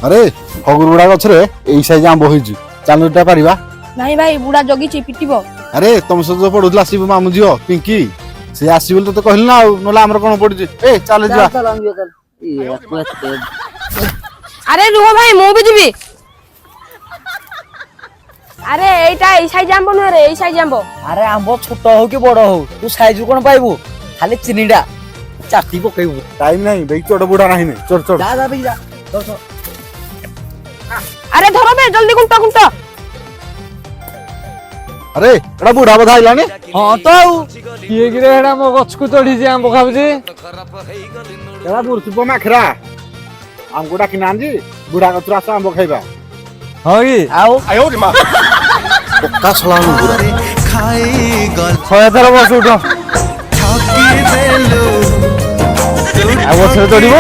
আরে হগুরুড়া গছরে এই সাইজ আম্ব হইছি চালুটা পারিবা ନାଇଁ ଭାଇ ବୁଢା ଜଗିଛି ପିଟିବ। আরে ତମ ସହିତ ପଢୁଥିଲା ଆସିବୁ ମାମୁ ଝିଅ ପିଙ୍କି ସେ ଆସିବ ବୋଲି ତତେ କହିଲି ନା ଆଉ ନହେଲେ ଆମର କଣ ପଡୁଛି ଏ ଚାଲ ଯିବା ଆରେ ରୁହ ଭାଇ ମୁଁ ବି ଯିବି। ଆରେ ଏଇଟା ଏଇ ସାଇଜ ଆମ୍ବ ନୁହେଁ ରେ ଏଇ ସାଇଜ ଆମ୍ବ। আরে আম্ব ছোট হও কি বড় হও তু সাইজ কোন পাইবু খালি চিনিটা চাটি পকাইবু টাইম নাই বেই চড় বুড়া নাই নে চড় চড় যা যা বেই যা চল চল আরে ধরো বে জলদি কুন্ট কুন্ট। আরে এটা বুড়া বোধ আইলানি হ্যাঁ তো କିଏ କିରେ ହେଟା ମୋ ଗଛକୁ ଚଢିଛି ଆମ୍ବ ଖାଉଛି। ଏଟା ବୁର୍ସୁପ ମାଖରା ଆମକୁ ଡାକି ନାହାନ୍ତି ବୁଢା ଗଛରୁ ଆସ ଆମ୍ବ ଖାଇବା ହଁ କି ଆଉ ପକ୍କା ସଲାମ ବୁଢା 100 ଥର ବସ ଉଠ ଆଉ ଗଛରେ ଚଢିବ।